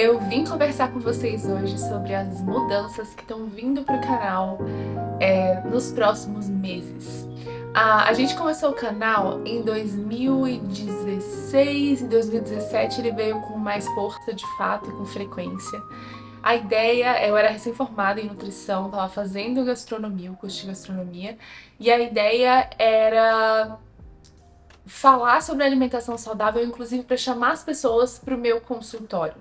Eu vim conversar com vocês hoje sobre as mudanças que estão vindo para o canal nos próximos meses. A gente começou o canal em 2016, em 2017 ele veio com mais força de fato e com frequência. A ideia, eu era recém-formada em nutrição, estava fazendo gastronomia, o curso de gastronomia, e a ideia era falar sobre alimentação saudável, inclusive para chamar as pessoas para o meu consultório.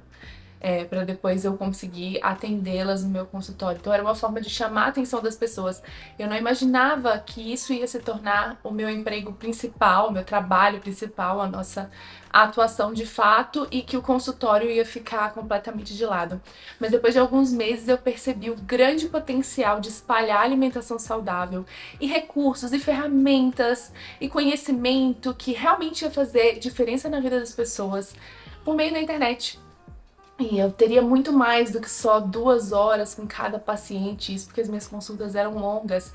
Para depois eu conseguir atendê-las no meu consultório. Então era uma forma de chamar a atenção das pessoas. Eu não imaginava que isso ia se tornar o meu emprego principal, o meu trabalho principal, a nossa atuação de fato, e que o consultório ia ficar completamente de lado. Mas depois de alguns meses eu percebi o grande potencial de espalhar alimentação saudável e recursos e ferramentas e conhecimento que realmente ia fazer diferença na vida das pessoas por meio da internet. E eu teria muito mais do que só 2 horas com cada paciente, isso porque as minhas consultas eram longas.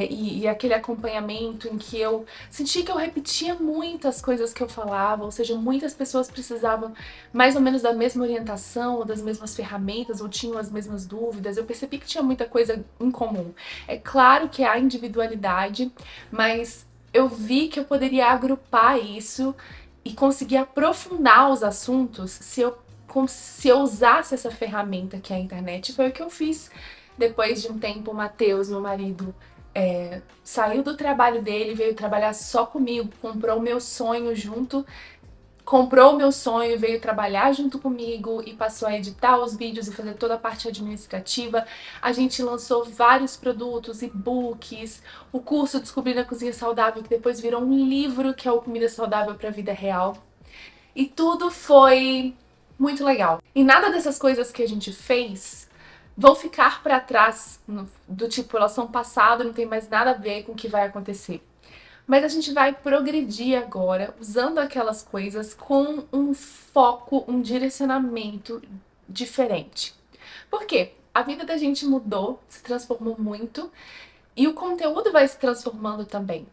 E aquele acompanhamento em que eu senti que eu repetia muitas coisas que eu falava, ou seja, muitas pessoas precisavam mais ou menos da mesma orientação, ou das mesmas ferramentas, ou tinham as mesmas dúvidas. Eu percebi que tinha muita coisa em comum. É claro que há individualidade, mas eu vi que eu poderia agrupar isso e conseguir aprofundar os assuntos se eu usasse essa ferramenta que é a internet. Foi o que eu fiz. Depois de um tempo, o Matheus, meu marido, saiu do trabalho dele, veio trabalhar só comigo, comprou o meu sonho, veio trabalhar junto comigo e passou a editar os vídeos e fazer toda a parte administrativa. A gente lançou vários produtos, e-books, o curso Descobrindo a Cozinha Saudável, que depois virou um livro, que é o Comida Saudável para a Vida Real. E tudo foi muito legal. E nada dessas coisas que a gente fez vão ficar para trás, do tipo, elas são passado, não tem mais nada a ver com o que vai acontecer. Mas a gente vai progredir agora, usando aquelas coisas com um foco, um direcionamento diferente. Por quê? A vida da gente mudou, se transformou muito, e o conteúdo vai se transformando também.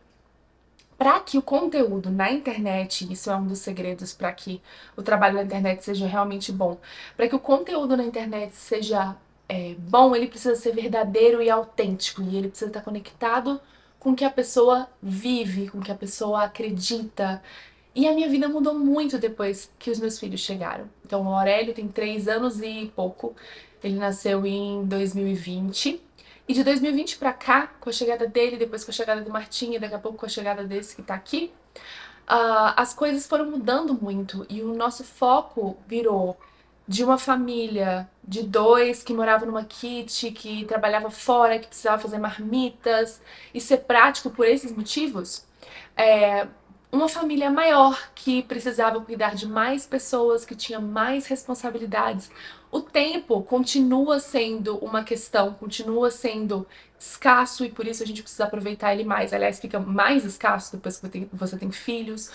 Para que o conteúdo na internet, isso é um dos segredos para que o trabalho na internet seja realmente bom, para que o conteúdo na internet seja bom, ele precisa ser verdadeiro e autêntico, e ele precisa estar conectado com o que a pessoa vive, com o que a pessoa acredita. E a minha vida mudou muito depois que os meus filhos chegaram. Então o Aurélio tem 3 anos e pouco, ele nasceu em 2020. E de 2020 pra cá, com a chegada dele, depois com a chegada do Martim e daqui a pouco com a chegada desse que tá aqui, as coisas foram mudando muito e o nosso foco virou de uma família de 2 que morava numa kit, que trabalhava fora, que precisava fazer marmitas e ser prático por esses motivos, uma família maior que precisava cuidar de mais pessoas, que tinha mais responsabilidades. O tempo continua sendo uma questão, continua sendo escasso e por isso a gente precisa aproveitar ele mais. Aliás, fica mais escasso depois que você tem filhos.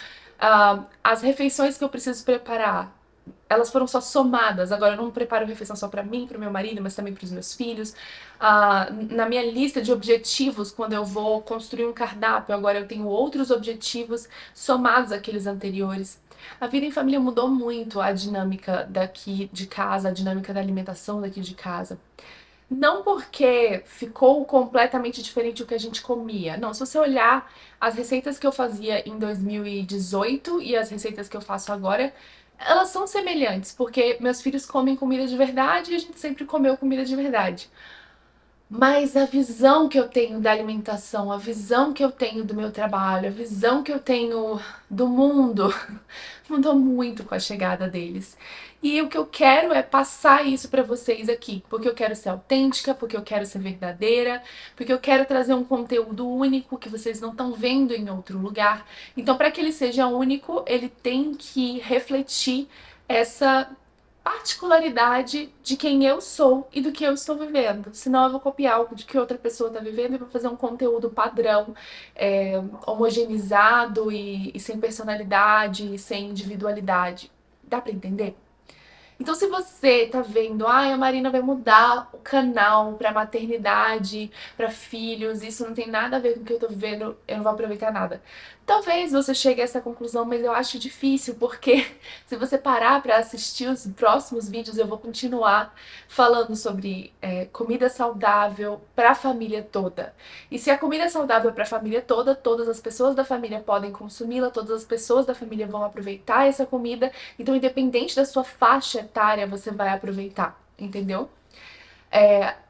As refeições que eu preciso preparar, elas foram só somadas. Agora eu não preparo refeição só para mim, para o meu marido, mas também para os meus filhos. Na minha lista de objetivos, quando eu vou construir um cardápio, agora eu tenho outros objetivos somados àqueles anteriores. A vida em família mudou muito a dinâmica daqui de casa, a dinâmica da alimentação daqui de casa. Não porque ficou completamente diferente o que a gente comia. Não, se você olhar as receitas que eu fazia em 2018 e as receitas que eu faço agora, elas são semelhantes, porque meus filhos comem comida de verdade e a gente sempre comeu comida de verdade. Mas a visão que eu tenho da alimentação, a visão que eu tenho do meu trabalho, a visão que eu tenho do mundo mudou muito com a chegada deles. E o que eu quero é passar isso pra vocês aqui, porque eu quero ser autêntica, porque eu quero ser verdadeira, porque eu quero trazer um conteúdo único que vocês não estão vendo em outro lugar. Então, para que ele seja único, ele tem que refletir essa particularidade de quem eu sou e do que eu estou vivendo. Senão eu vou copiar algo de que outra pessoa está vivendo e vou fazer um conteúdo padrão, homogeneizado e sem personalidade e sem individualidade. Dá pra entender? Então, se você tá vendo, a Marina vai mudar o canal pra maternidade, pra filhos, isso não tem nada a ver com o que eu tô vivendo, eu não vou aproveitar nada. Talvez você chegue a essa conclusão, mas eu acho difícil, porque se você parar para assistir os próximos vídeos, eu vou continuar falando sobre comida saudável para a família toda. E se a comida é saudável para a família toda, todas as pessoas da família podem consumi-la, todas as pessoas da família vão aproveitar essa comida, então independente da sua faixa etária, você vai aproveitar, entendeu?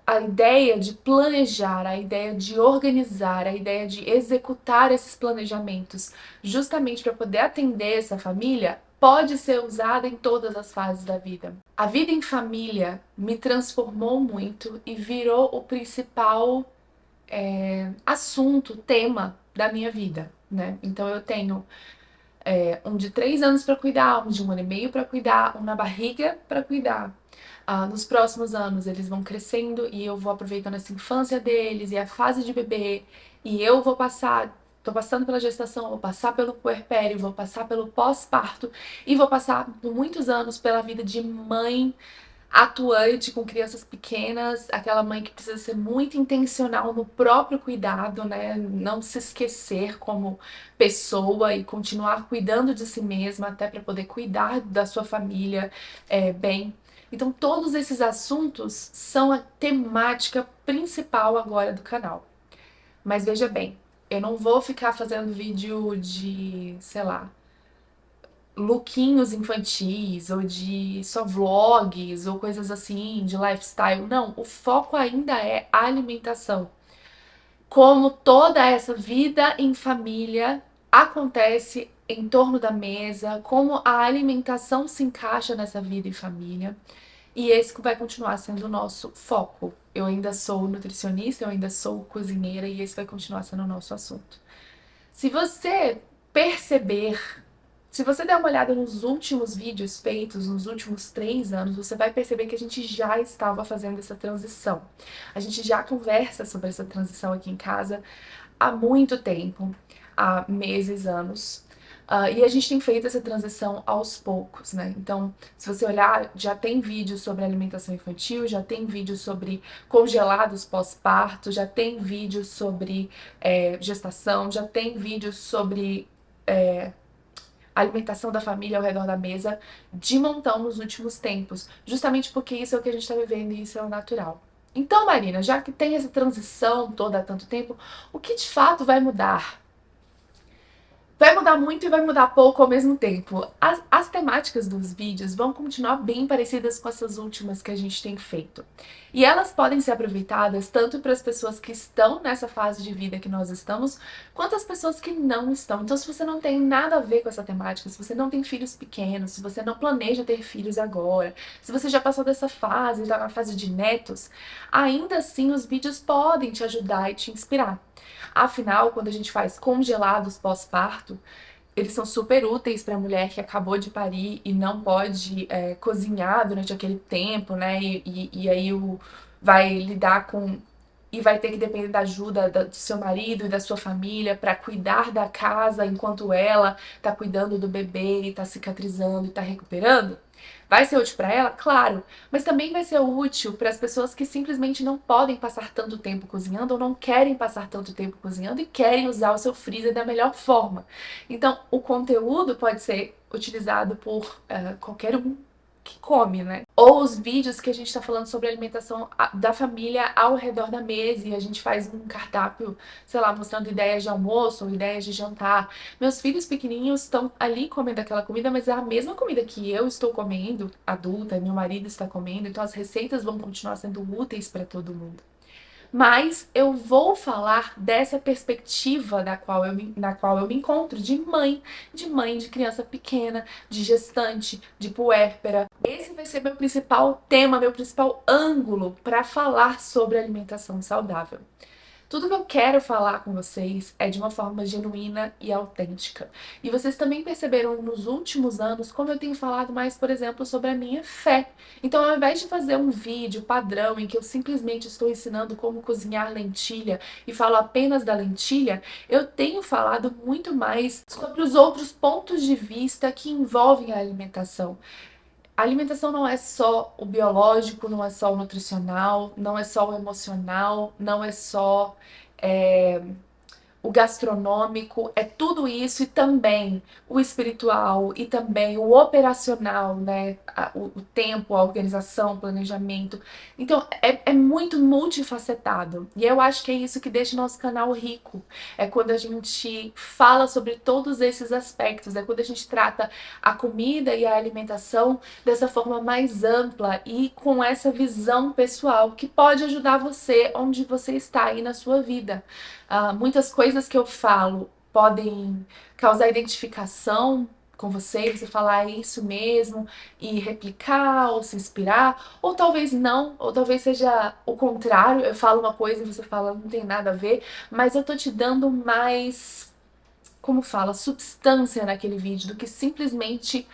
A ideia de planejar, a ideia de organizar, a ideia de executar esses planejamentos, justamente para poder atender essa família, pode ser usada em todas as fases da vida. A vida em família me transformou muito e virou o principal assunto, tema da minha vida, né? Então eu tenho um de 3 anos para cuidar, um de 1 ano e meio para cuidar, um na barriga para cuidar. Nos próximos anos eles vão crescendo e eu vou aproveitando essa infância deles e a fase de bebê, e eu vou passar, tô passando pela gestação, vou passar pelo puerpério, vou passar pelo pós-parto e vou passar por muitos anos pela vida de mãe atuante com crianças pequenas, aquela mãe que precisa ser muito intencional no próprio cuidado, né? Não se esquecer como pessoa e continuar cuidando de si mesma até para poder cuidar da sua família bem. Então, todos esses assuntos são a temática principal agora do canal. Mas veja bem, eu não vou ficar fazendo vídeo de, sei lá, lookinhos infantis ou de só vlogs ou coisas assim, de lifestyle. Não, o foco ainda é a alimentação. Como toda essa vida em família acontece em torno da mesa, como a alimentação se encaixa nessa vida em família. E esse vai continuar sendo o nosso foco. Eu ainda sou nutricionista, eu ainda sou cozinheira e esse vai continuar sendo o nosso assunto. Se você perceber, se você der uma olhada nos últimos vídeos feitos, nos últimos 3 anos, você vai perceber que a gente já estava fazendo essa transição. A gente já conversa sobre essa transição aqui em casa há muito tempo, há meses, anos. E a gente tem feito essa transição aos poucos, né? Então, se você olhar, já tem vídeo sobre alimentação infantil, já tem vídeo sobre congelados pós-parto, já tem vídeo sobre gestação, já tem vídeo sobre alimentação da família ao redor da mesa, de montão nos últimos tempos, justamente porque isso é o que a gente está vivendo e isso é o natural. Então, Marina, já que tem essa transição toda há tanto tempo, o que de fato vai mudar? Vai mudar muito e vai mudar pouco ao mesmo tempo. As temáticas dos vídeos vão continuar bem parecidas com essas últimas que a gente tem feito. E elas podem ser aproveitadas tanto para as pessoas que estão nessa fase de vida que nós estamos, quanto as pessoas que não estão. Então, se você não tem nada a ver com essa temática, se você não tem filhos pequenos, se você não planeja ter filhos agora, se você já passou dessa fase, está na fase de netos, ainda assim os vídeos podem te ajudar e te inspirar. Afinal, quando a gente faz congelados pós-parto, eles são super úteis para a mulher que acabou de parir e não pode cozinhar durante aquele tempo, né? E aí vai lidar com... E vai ter que depender da ajuda do seu marido e da sua família para cuidar da casa enquanto ela tá cuidando do bebê e tá cicatrizando e tá recuperando. Vai ser útil para ela? Claro, mas também vai ser útil para as pessoas que simplesmente não podem passar tanto tempo cozinhando ou não querem passar tanto tempo cozinhando e querem usar o seu freezer da melhor forma. Então, o conteúdo pode ser utilizado por qualquer um que come, né? Ou os vídeos que a gente tá falando sobre a alimentação da família ao redor da mesa e a gente faz um cardápio, sei lá, mostrando ideias de almoço ou ideias de jantar. Meus filhos pequenininhos estão ali comendo aquela comida, mas é a mesma comida que eu estou comendo, adulta, e meu marido está comendo, então as receitas vão continuar sendo úteis para todo mundo. Mas eu vou falar dessa perspectiva na qual eu me encontro, de mãe de criança pequena, de gestante, de puérpera. Esse vai ser meu principal tema, meu principal ângulo para falar sobre alimentação saudável. Tudo que eu quero falar com vocês é de uma forma genuína e autêntica. E vocês também perceberam nos últimos anos como eu tenho falado mais, por exemplo, sobre a minha fé. Então, ao invés de fazer um vídeo padrão em que eu simplesmente estou ensinando como cozinhar lentilha e falo apenas da lentilha, eu tenho falado muito mais sobre os outros pontos de vista que envolvem a alimentação. A alimentação não é só o biológico, não é só o nutricional, não é só o emocional, não é só o gastronômico, é tudo isso e também o espiritual e também o operacional, né? O tempo, a organização, o planejamento. Então é muito multifacetado. E eu acho que é isso que deixa o nosso canal rico. É quando a gente fala sobre todos esses aspectos, é quando a gente trata a comida e a alimentação dessa forma mais ampla e com essa visão pessoal que pode ajudar você onde você está aí na sua vida. Muitas coisas que eu falo podem causar identificação com você, e você falar "É isso mesmo" e replicar ou se inspirar, ou talvez não, ou talvez seja o contrário, eu falo uma coisa e você fala não tem nada a ver, mas eu tô te dando mais, como fala, substância naquele vídeo do que simplesmente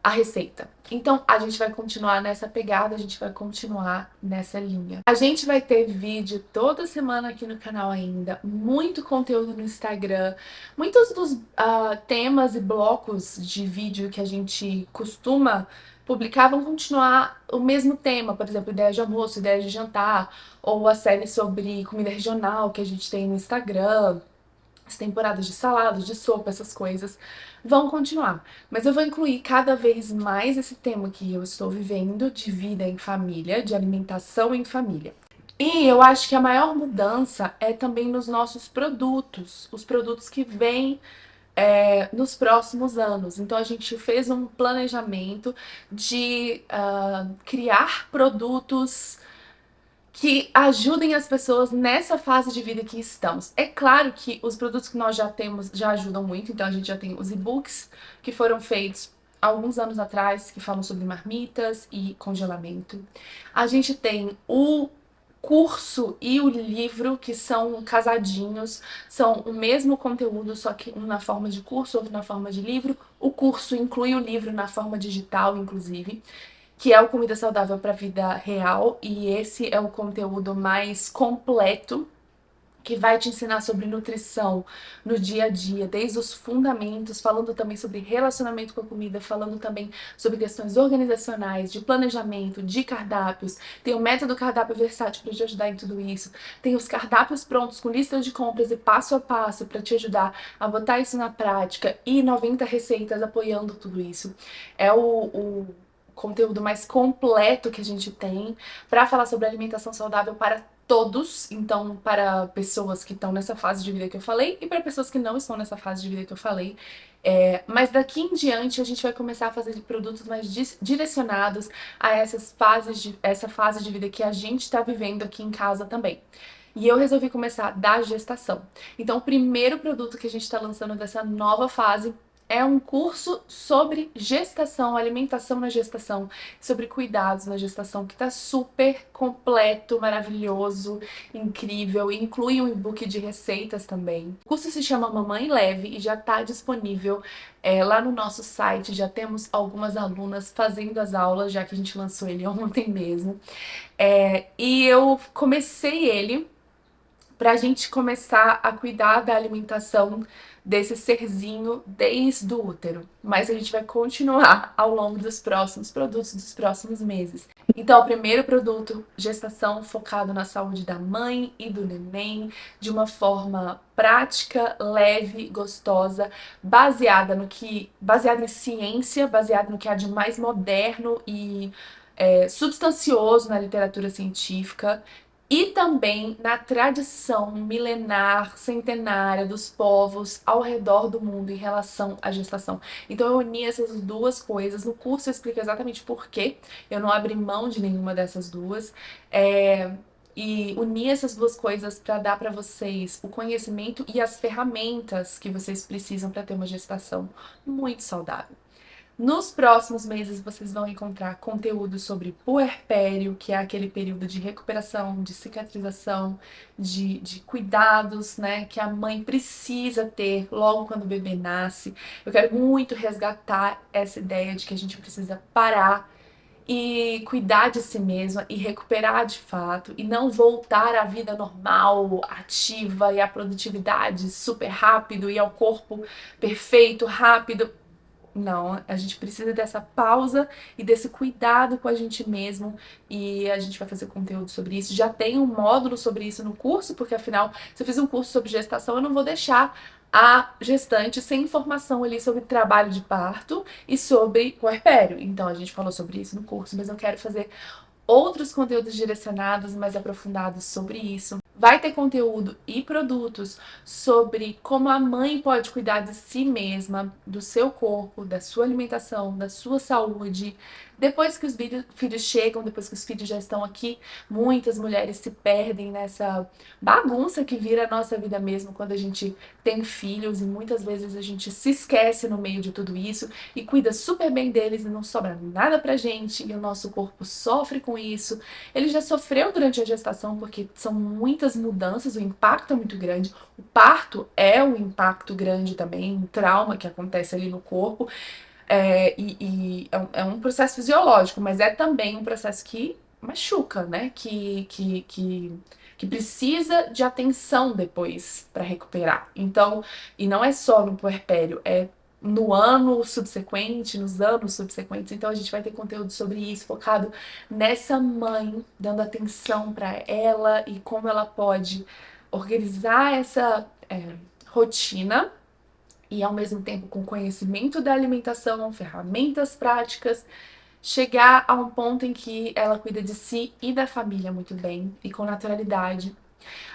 a receita. Então a gente vai continuar nessa pegada, a gente vai continuar nessa linha. A gente vai ter vídeo toda semana aqui no canal ainda, muito conteúdo no Instagram, muitos dos temas e blocos de vídeo que a gente costuma publicar vão continuar o mesmo tema, por exemplo, ideia de almoço, ideia de jantar, ou a série sobre comida regional que a gente tem no Instagram, as temporadas de saladas, de sopa, essas coisas vão continuar. Mas eu vou incluir cada vez mais esse tema que eu estou vivendo de vida em família, de alimentação em família. E eu acho que a maior mudança é também nos nossos produtos, os produtos que vêm nos próximos anos. Então a gente fez um planejamento de criar produtos que ajudem as pessoas nessa fase de vida que estamos. É claro que os produtos que nós já temos já ajudam muito, então a gente já tem os e-books que foram feitos há alguns anos atrás, que falam sobre marmitas e congelamento. A gente tem o curso e o livro, que são casadinhos, são o mesmo conteúdo, só que um na forma de curso, outro na forma de livro. O curso inclui o livro na forma digital, inclusive, que é o Comida Saudável para a Vida Real, e esse é o conteúdo mais completo, que vai te ensinar sobre nutrição no dia a dia, desde os fundamentos, falando também sobre relacionamento com a comida, falando também sobre questões organizacionais, de planejamento, de cardápios. Tem o método cardápio versátil para te ajudar em tudo isso. Tem os cardápios prontos com lista de compras e passo a passo para te ajudar a botar isso na prática, e 90 receitas apoiando tudo isso. É o conteúdo mais completo que a gente tem para falar sobre alimentação saudável para todos, então para pessoas que estão nessa fase de vida que eu falei e para pessoas que não estão nessa fase de vida que eu falei. Mas daqui em diante a gente vai começar a fazer produtos mais direcionados a essa fase de vida que a gente está vivendo aqui em casa também. E eu resolvi começar da gestação. Então o primeiro produto que a gente está lançando dessa nova fase é um curso sobre gestação, alimentação na gestação, sobre cuidados na gestação, que tá super completo, maravilhoso, incrível, e inclui um e-book de receitas também. O curso se chama Mamãe Leve e já tá disponível lá no nosso site, já temos algumas alunas fazendo as aulas, já que a gente lançou ele ontem mesmo. E eu comecei ele pra gente começar a cuidar da alimentação desse serzinho desde o útero. Mas a gente vai continuar ao longo dos próximos produtos, dos próximos meses. Então, o primeiro produto, gestação, focado na saúde da mãe e do neném, de uma forma prática, leve, gostosa, baseada em ciência, baseada no que há de mais moderno e substancioso na literatura científica, e também na tradição milenar, centenária dos povos ao redor do mundo em relação à gestação. Então eu uni essas duas coisas. No curso eu explico exatamente por quê eu não abri mão de nenhuma dessas duas. E uni essas duas coisas para dar para vocês o conhecimento e as ferramentas que vocês precisam para ter uma gestação muito saudável. Nos próximos meses vocês vão encontrar conteúdo sobre puerpério, que é aquele período de recuperação, de cicatrização, de cuidados, né, que a mãe precisa ter logo quando o bebê nasce. Eu quero muito resgatar essa ideia de que a gente precisa parar e cuidar de si mesma e recuperar de fato, e não voltar à vida normal, ativa e à produtividade super rápido e ao corpo perfeito, rápido. Não, a gente precisa dessa pausa e desse cuidado com a gente mesmo, e a gente vai fazer conteúdo sobre isso. Já tem um módulo sobre isso no curso, porque afinal, se eu fiz um curso sobre gestação, eu não vou deixar a gestante sem informação ali sobre trabalho de parto e sobre puerpério. Então a gente falou sobre isso no curso, mas eu quero fazer outros conteúdos direcionados, mais aprofundados sobre isso. Vai ter conteúdo e produtos sobre como a mãe pode cuidar de si mesma, do seu corpo, da sua alimentação, da sua saúde. Depois que os filhos chegam, depois que os filhos já estão aqui, muitas mulheres se perdem nessa bagunça que vira a nossa vida mesmo quando a gente tem filhos, e muitas vezes a gente se esquece no meio de tudo isso e cuida super bem deles e não sobra nada pra gente, e o nosso corpo sofre com isso. Ele já sofreu durante a gestação porque são muitas mudanças, o impacto é muito grande. O parto é um impacto grande também, um trauma que acontece ali no corpo. É um processo fisiológico, mas é também um processo que machuca, né? Que precisa de atenção depois para recuperar. Então, e não é só no puerpério, é no ano subsequente, nos anos subsequentes. Então a gente vai ter conteúdo sobre isso, focado nessa mãe, dando atenção para ela e como ela pode organizar essa rotina e ao mesmo tempo com conhecimento da alimentação, ferramentas práticas, chegar a um ponto em que ela cuida de si e da família muito bem e com naturalidade.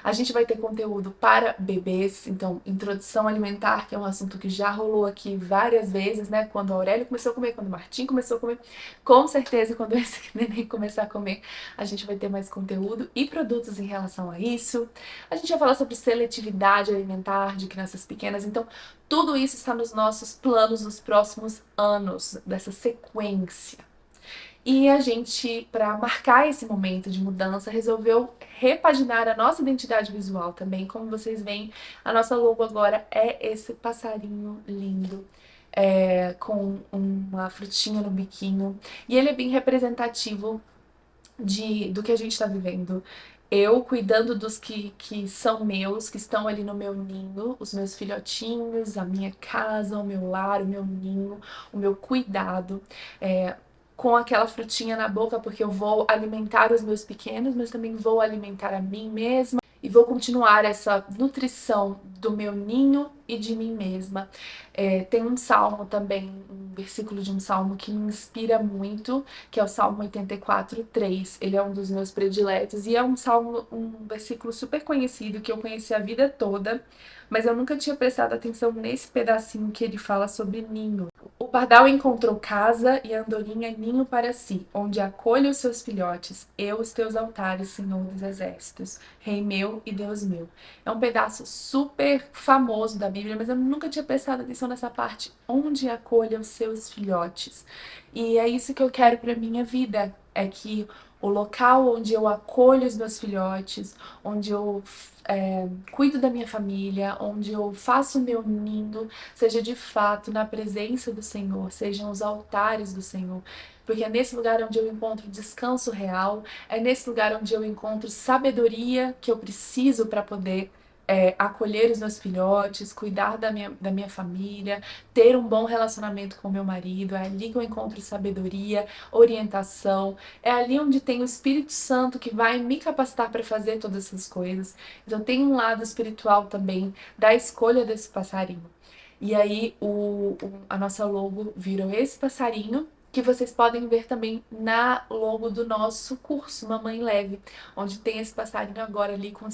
A gente vai ter conteúdo para bebês, então introdução alimentar, que é um assunto que já rolou aqui várias vezes, né? Quando a Aurélia começou a comer, quando o Martim começou a comer, com certeza quando esse neném começar a comer, a gente vai ter mais conteúdo e produtos em relação a isso. A gente vai falar sobre seletividade alimentar de crianças pequenas, então tudo isso está nos nossos planos nos próximos anos, dessa sequência. E a gente, para marcar esse momento de mudança, resolveu repaginar a nossa identidade visual também. Como vocês veem, a nossa logo agora é esse passarinho lindo, com uma frutinha no biquinho. E ele é bem representativo do que a gente está vivendo. Eu cuidando dos que são meus, que estão ali no meu ninho, os meus filhotinhos, a minha casa, o meu lar, o meu ninho, o meu cuidado. Com aquela frutinha na boca, porque eu vou alimentar os meus pequenos, mas também vou alimentar a mim mesma e vou continuar essa nutrição do meu ninho e de mim mesma. Tem um salmo também, um versículo de um salmo que me inspira muito, que é o Salmo 84:3. Ele é um dos meus prediletos e é um salmo, um versículo super conhecido que eu conheci a vida toda, mas eu nunca tinha prestado atenção nesse pedacinho que ele fala sobre ninho. O pardal encontrou casa e a andorinha ninho para si, onde acolhe os seus filhotes, eu os teus altares, Senhor dos exércitos, Rei meu e Deus meu. É um pedaço super famoso da Bíblia, mas eu nunca tinha prestado atenção nessa parte, onde acolhe os seus filhotes. E é isso que eu quero para minha vida, é que o local onde eu acolho os meus filhotes, onde eu cuido da minha família, onde eu faço o meu ninho, seja de fato na presença do Senhor, sejam os altares do Senhor. Porque é nesse lugar onde eu encontro descanso real, é nesse lugar onde eu encontro sabedoria que eu preciso para poder acolher os meus filhotes, cuidar da minha família, ter um bom relacionamento com meu marido. É ali que eu encontro sabedoria, orientação. É ali onde tem o Espírito Santo que vai me capacitar para fazer todas essas coisas. Então tem um lado espiritual também da escolha desse passarinho. E aí a nossa logo virou esse passarinho, que vocês podem ver também na logo do nosso curso Mamãe Leve, onde tem esse passarinho agora ali com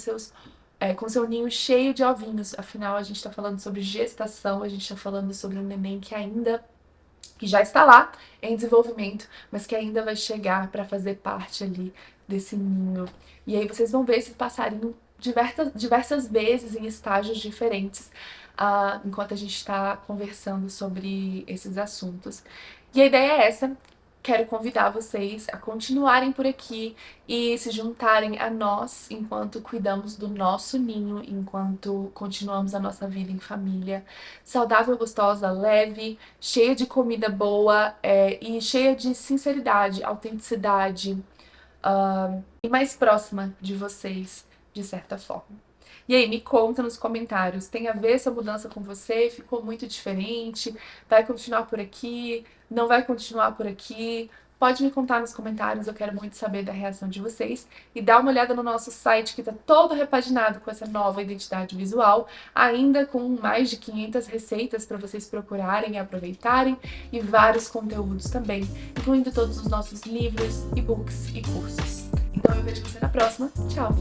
seu ninho cheio de ovinhos. Afinal, a gente está falando sobre gestação, a gente está falando sobre um neném que já está lá em desenvolvimento, mas que ainda vai chegar para fazer parte ali desse ninho. E aí vocês vão ver esse passarinho diversas vezes em estágios diferentes, enquanto a gente está conversando sobre esses assuntos. E a ideia é essa. Quero convidar vocês a continuarem por aqui e se juntarem a nós enquanto cuidamos do nosso ninho, enquanto continuamos a nossa vida em família, saudável, gostosa, leve, cheia de comida boa, e cheia de sinceridade, autenticidade, e mais próxima de vocês, de certa forma. E aí, me conta nos comentários, tem a ver essa mudança com você? Ficou muito diferente? Vai continuar por aqui? Não vai continuar por aqui? Pode me contar nos comentários, eu quero muito saber da reação de vocês. E dá uma olhada no nosso site, que está todo repaginado com essa nova identidade visual, ainda com mais de 500 receitas para vocês procurarem e aproveitarem, e vários conteúdos também, incluindo todos os nossos livros, e-books e cursos. Então eu vejo você na próxima. Tchau!